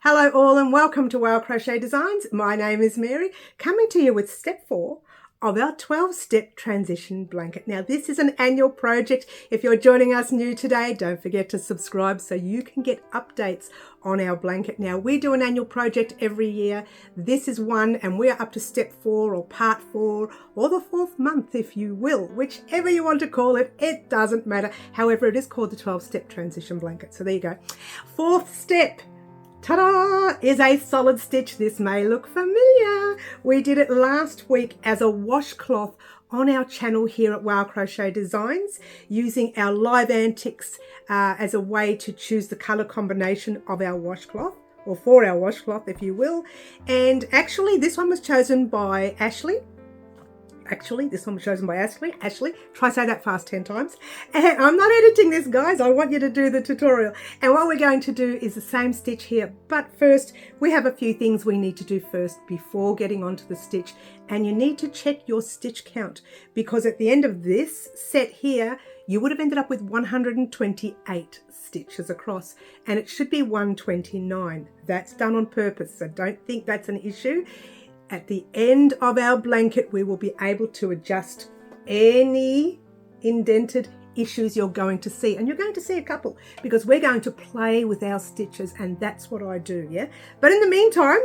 Hello all and welcome to Crochet Designs. My name is Mary, coming to you with step 4 of our 12-step transition blanket. Now this is an annual project. If you're joining us new today, don't forget to subscribe so you can get updates on our blanket. Now we do an annual project every year. This is one and we're up to step 4 or part 4 or the 4th month if you will, whichever you want to call it, it doesn't matter. However, it is called the 12-step transition blanket. So there you go. 4th step. Ta-da! Is a solid stitch. This may look familiar. We did it last week as a washcloth on our channel here at Crochet Designs, using our Live Antics as a way to choose the colour combination of our washcloth, or for our washcloth if you will. And actually this one was chosen by Ashley. Ashley, try say that fast 10 times. And I'm not editing this, guys. I want you to do the tutorial. And what we're going to do is the same stitch here. But first, we have a few things we need to do first before getting onto the stitch. And you need to check your stitch count, because at the end of this set here, you would have ended up with 128 stitches across, and it should be 129. That's done on purpose, so don't think that's an issue. At the end of our blanket, we will be able to adjust any indented issues you're going to see. And you're going to see a couple, because we're going to play with our stitches, and that's what I do, yeah? But in the meantime,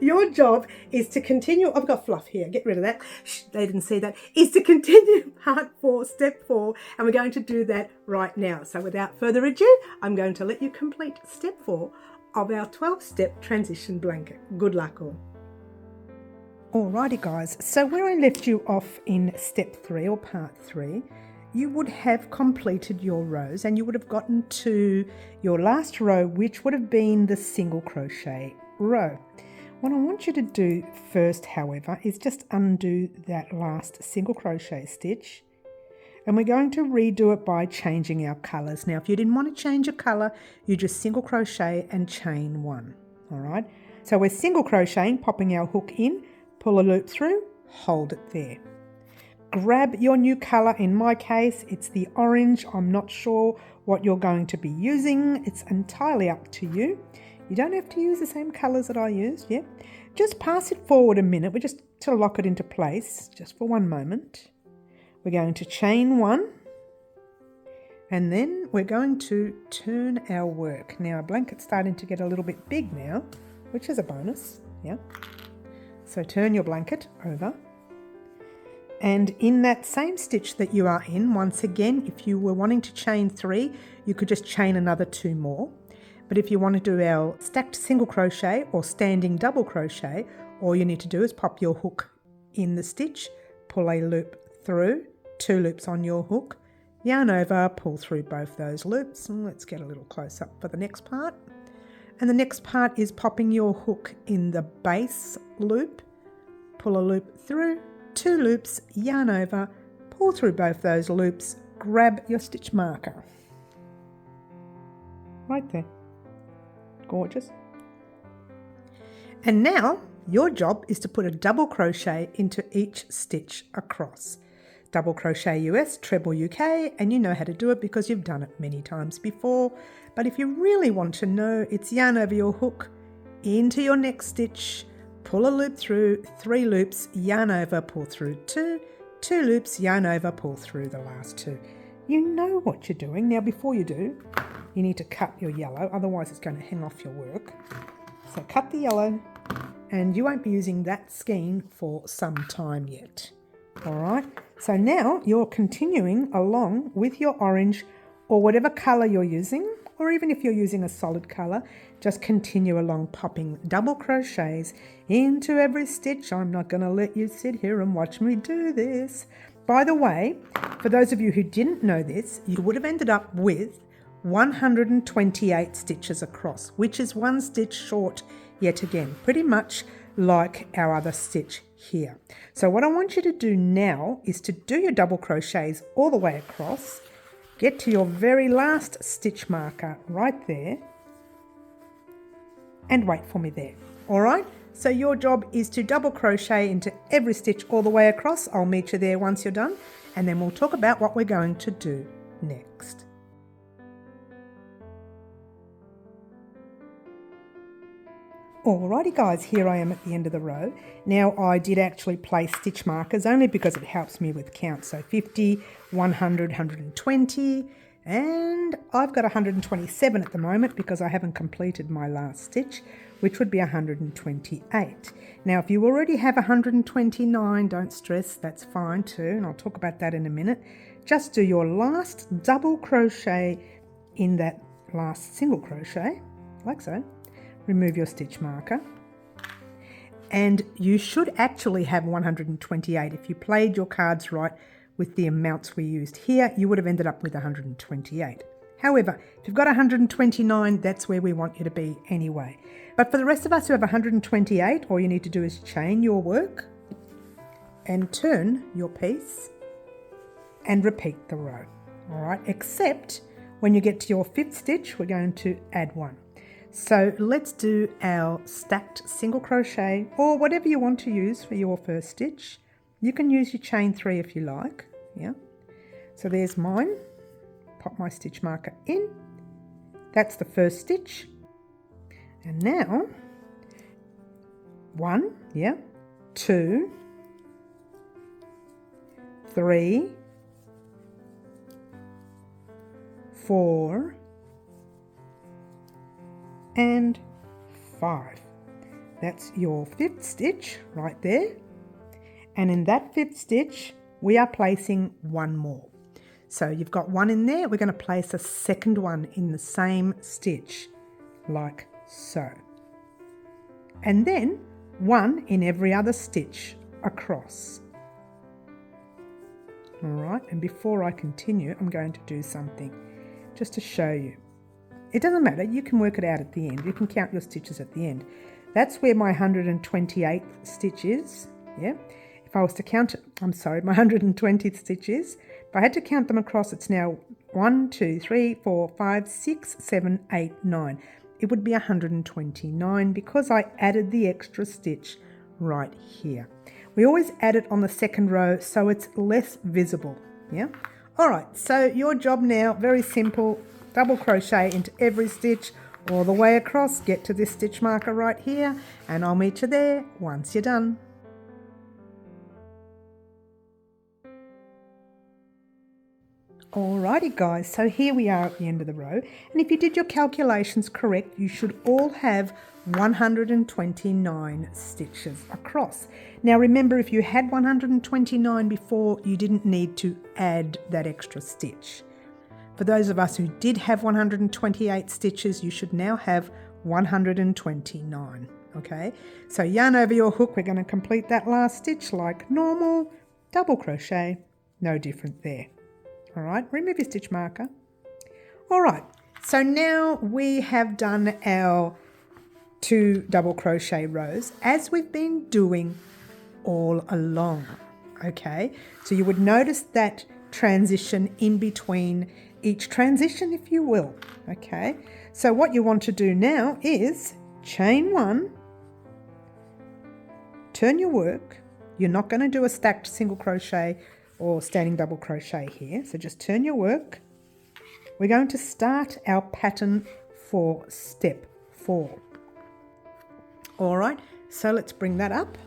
your job is to continue. I've got fluff here. Get rid of that. Shh, they didn't see that. Is to continue part 4, step 4, and we're going to do that right now. So without further ado, I'm going to let you complete step 4 of our 12-step transition blanket. Good luck all. Alrighty guys, so where I left you off in step 3 or part 3, you would have completed your rows and you would have gotten to your last row, which would have been the single crochet row. What I want you to do first, however, is just undo that last single crochet stitch. And we're going to redo it by changing our colours. Now, if you didn't want to change your colour, you just single crochet and chain 1. All right. So we're single crocheting, popping our hook in, pull a loop through, hold it there. Grab your new colour. In my case, it's the orange. I'm not sure what you're going to be using. It's entirely up to you. You don't have to use the same colours that I used. Yeah. Just pass it forward a minute. We're just to lock it into place, just for one moment. We're going to chain 1, and then we're going to turn our work. Now our blanket's starting to get a little bit big now, which is a bonus, yeah. So turn your blanket over, and in that same stitch that you are in, once again, if you were wanting to chain 3, you could just chain another 2 more. But if you want to do our stacked single crochet or standing double crochet, all you need to do is pop your hook in the stitch, pull a loop through, 2 loops on your hook, yarn over, pull through both those loops, and let's get a little close up for the next part. And the next part is popping your hook in the base loop, pull a loop through, 2 loops, yarn over, pull through both those loops, grab your stitch marker. Right there. Gorgeous. And now your job is to put a double crochet into each stitch across. Double crochet US, treble UK, and you know how to do it because you've done it many times before. But if you really want to know, it's yarn over your hook, into your next stitch, pull a loop through, 3 loops, yarn over, pull through 2, 2 loops, yarn over, pull through the last 2. You know what you're doing. Now before you do, you need to cut your yellow, otherwise it's going to hang off your work. So cut the yellow, and you won't be using that skein for some time yet. All right, so now you're continuing along with your orange or whatever colour you're using, or even if you're using a solid colour, just continue along popping double crochets into every stitch. I'm not going to let you sit here and watch me do this. By the way, for those of you who didn't know this, you would have ended up with 128 stitches across, which is 1 stitch short yet again, pretty much like our other stitch here. So what I want you to do now is to do your double crochets all the way across, get to your very last stitch marker right there, and wait for me there. All right, so your job is to double crochet into every stitch all the way across. I'll meet you there once you're done, and then we'll talk about what we're going to do next. Alrighty guys, here I am at the end of the row. Now I did actually place stitch markers only because it helps me with count. So 50, 100, 120, and I've got 127 at the moment because I haven't completed my last stitch, which would be 128. Now if you already have 129, don't stress, that's fine too, and I'll talk about that in a minute. Just do your last double crochet in that last single crochet, like so. Remove your stitch marker, and you should actually have 128. If you played your cards right with the amounts we used here, you would have ended up with 128. However, if you've got 129, that's where we want you to be anyway. But for the rest of us who have 128, all you need to do is chain your work and turn your piece and repeat the row. All right, except when you get to your 5th stitch, we're going to add 1. So let's do our stacked single crochet, or whatever you want to use for your first stitch. You can use your chain 3 if you like. Yeah. So there's mine. Pop my stitch marker in. That's the first stitch. And now 1, yeah, 2, 3, 4, and 5. That's your 5th stitch right there, and in that 5th stitch we are placing 1 more. So you've got 1 in there, we're going to place a second one in the same stitch like so, and then 1 in every other stitch across. All right, and before I continue, I'm going to do something just to show you. It doesn't matter, you can work it out at the end. You can count your stitches at the end. That's where my 128th stitch is. Yeah. If I was to count it, my 120th stitch is. If I had to count them across, it's now 1, 2, 3, 4, 5, 6, 7, 8, 9. It would be 129 because I added the extra stitch right here. We always add it on the second row so it's less visible. Yeah. All right, so your job now, very simple. Double crochet into every stitch all the way across, get to this stitch marker right here, and I'll meet you there once you're done. Alrighty guys, so here we are at the end of the row, and if you did your calculations correct, you should all have 129 stitches across. Now remember, if you had 129 before, you didn't need to add that extra stitch. For those of us who did have 128 stitches, you should now have 129, okay? So yarn over your hook, we're going to complete that last stitch like normal, double crochet, no different there. All right, remove your stitch marker. All right, so now we have done our 2 double crochet rows as we've been doing all along, okay? So you would notice that transition in between each transition, if you will, okay? So what you want to do now is chain 1, turn your work. You're not going to do a stacked single crochet or standing double crochet here, so just turn your work. We're going to start our pattern for step 4. All right, so let's bring that up.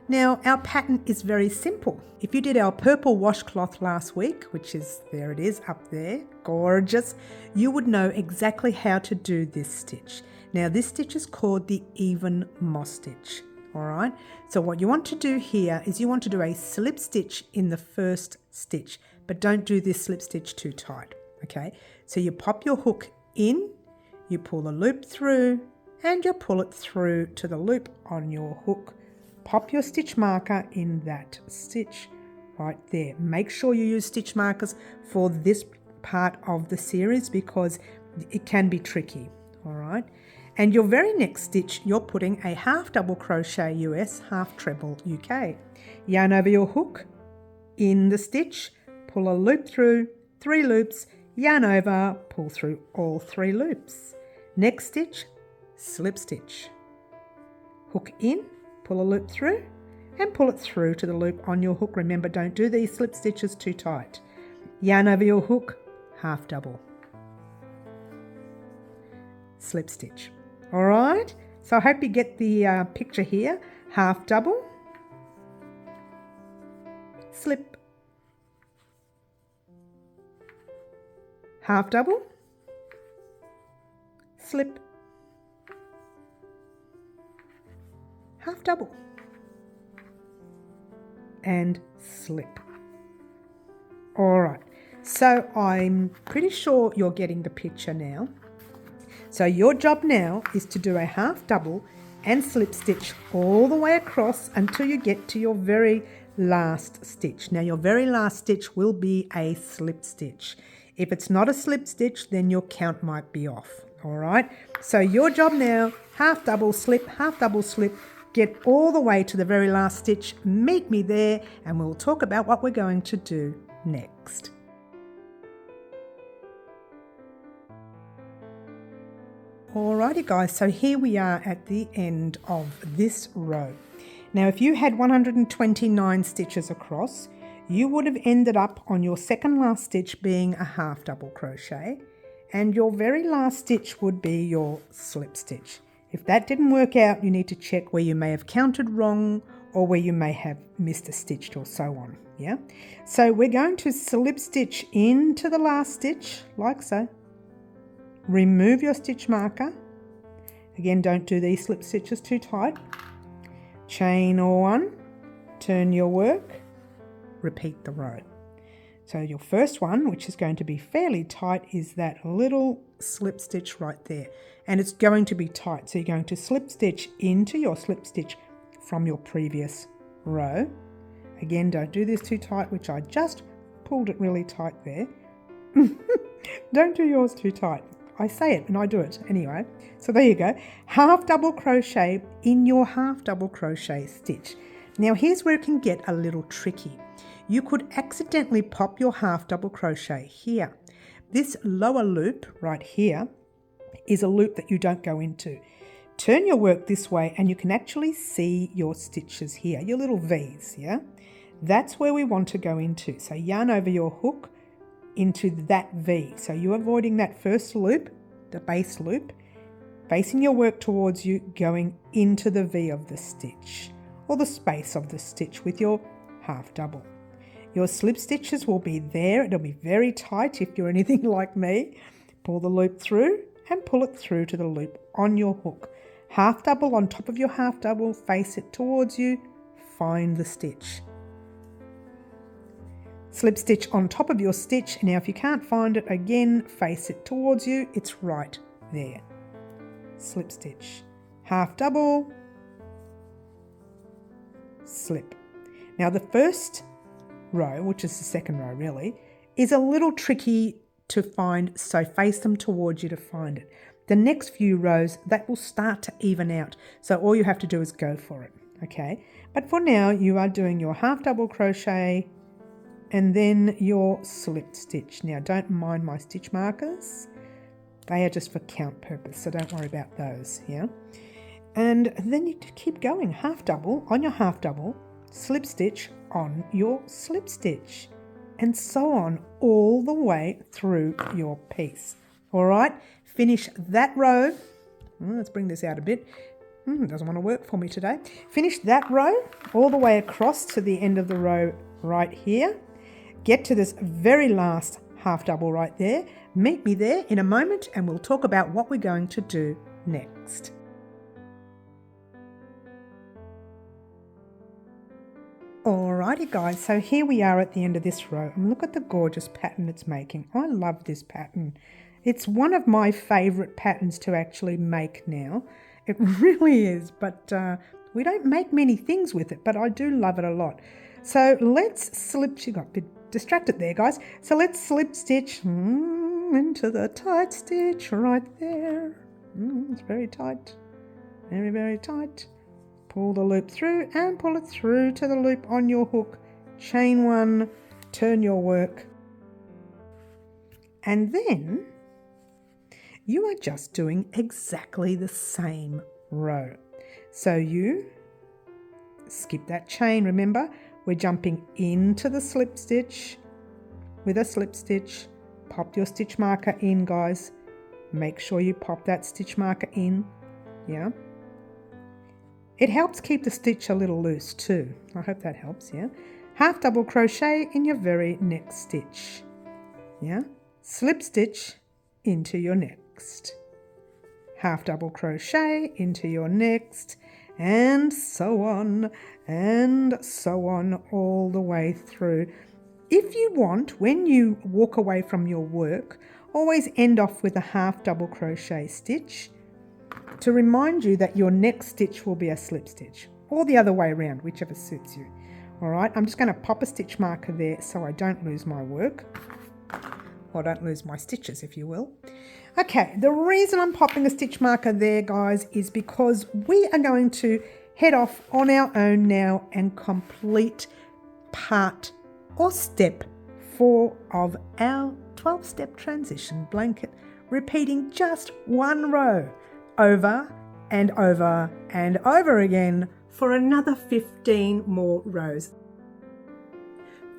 Now our pattern is very simple. If you did our purple washcloth last week, which is, there it is up there, gorgeous, you would know exactly how to do this stitch. Now this stitch is called the even moss stitch. All right, so what you want to do here is you want to do a slip stitch in the first stitch, but don't do this slip stitch too tight, okay? So you pop your hook in, you pull a loop through, and you pull it through to the loop on your hook. Pop your stitch marker in that stitch right there. Make sure you use stitch markers for this part of the series because it can be tricky, all right? And your very next stitch, you're putting a half double crochet US, half treble UK. Yarn over your hook, in the stitch, pull a loop through, 3 loops, yarn over, pull through all 3 loops. Next stitch, slip stitch. Hook in, pull a loop through, and pull it through to the loop on your hook. Remember, don't do these slip stitches too tight. Yarn over your hook, half double. Slip stitch. All right, So I hope you get the picture here. Half double, slip, half double, slip, half double, and slip. All right, so I'm pretty sure you're getting the picture now. So your job now is to do a half double and slip stitch all the way across until you get to your very last stitch. Now your very last stitch will be a slip stitch. If it's not a slip stitch, then your count might be off. All right, so your job now, half double slip, half double slip, get all the way to the very last stitch, meet me there, and we'll talk about what we're going to do next. Alrighty guys, so here we are at the end of this row. Now if you had 129 stitches across, you would have ended up on your second last stitch being a half double crochet, and your very last stitch would be your slip stitch. If that didn't work out, you need to check where you may have counted wrong or where you may have missed a stitch or so on. Yeah, so we're going to slip stitch into the last stitch like so. Remove your stitch marker. Again, don't do these slip stitches too tight. Chain one, turn your work, repeat the row. So your first one, which is going to be fairly tight, is that little slip stitch right there. And it's going to be tight. So you're going to slip stitch into your slip stitch from your previous row. Again, don't do this too tight, which I just pulled it really tight there. Don't do yours too tight. I say it and I do it anyway. So there you go. Half double crochet in your half double crochet stitch. Now here's where it can get a little tricky. You could accidentally pop your half double crochet here. This lower loop right here is a loop that you don't go into. Turn your work this way and you can actually see your stitches here, your little V's, yeah? That's where we want to go into. So yarn over your hook into that V. So you're avoiding that first loop, the base loop, facing your work towards you, going into the V of the stitch or the space of the stitch with your half double. Your slip stitches will be there. It'll be very tight if you're anything like me. Pull the loop through and pull it through to the loop on your hook. Half double on top of your half double, face it towards you, find the stitch. Slip stitch on top of your stitch. Now if you can't find it, again face it towards you, it's right there. Slip stitch, half double, slip. Now the first row, which is the second row really, is a little tricky to find, so face them towards you to find it. The next few rows, that will start to even out, so all you have to do is go for it, okay? But for now you are doing your half double crochet and then your slip stitch. Now don't mind my stitch markers, they are just for count purpose, so don't worry about those, yeah? And then you keep going, half double on your half double, slip stitch on your slip stitch, and so on all the way through your piece. All right, finish that row. Let's bring this out a bit. Doesn't want to work for me today. Finish that row all the way across to the end of the row right here. Get to this very last half double right there. Meet me there in a moment and we'll talk about what we're going to do next. Alrighty guys, so here we are at the end of this row and look at the gorgeous pattern it's making. I love this pattern. It's one of my favourite patterns to actually make now. It really is, but we don't make many things with it, but I do love it a lot. So let's slip, she got a bit distracted there guys. So let's slip stitch into the tight stitch right there. It's very tight, very, very tight. Pull the loop through and pull it through to the loop on your hook. Chain one, turn your work. And then you are just doing exactly the same row. So you skip that chain, remember? We're jumping into the slip stitch with a slip stitch. Pop your stitch marker in, guys. Make sure you pop that stitch marker in, yeah? It helps keep the stitch a little loose too. I hope that helps, yeah. Half double crochet in your very next stitch, yeah. Slip stitch into your next. Half double crochet into your next, and so on all the way through. If you want, when you walk away from your work, always end off with a half double crochet stitch to remind you that your next stitch will be a slip stitch, or the other way around, whichever suits you. All right, I'm just going to pop a stitch marker there so I don't lose my work, or don't lose my stitches, if you will. Okay, the reason I'm popping a stitch marker there, guys, is because we are going to head off on our own now and complete part or step 4 of our 12-step transition blanket, repeating just one row over and over and over again for another 15 more rows.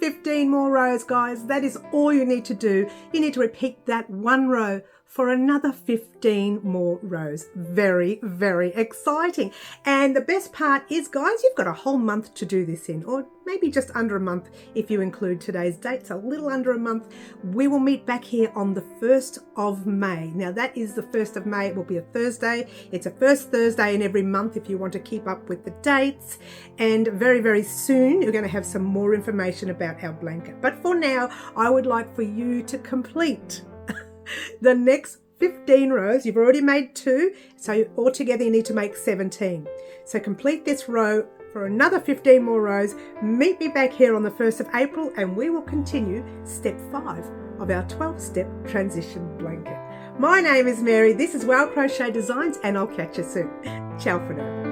15 more rows, guys. That is all you need to do. You need to repeat that one row for another 15 more rows. Very, very exciting. And the best part is, guys, you've got a whole month to do this in, or maybe just under a month if you include today's dates, a little under a month. We will meet back here on the 1st of May. Now that is the 1st of May. It will be a Thursday. It's a first Thursday in every month if you want to keep up with the dates. And very, very soon you're going to have some more information about our blanket. But for now, I would like for you to complete the next 15 rows. You've already made 2, so altogether you need to make 17. So complete this row for another 15 more rows. Meet me back here on the 1st of April and we will continue step 5 of our 12-step transition blanket. My name is Mary. This is Crochet Designs and I'll catch you soon. Ciao for now.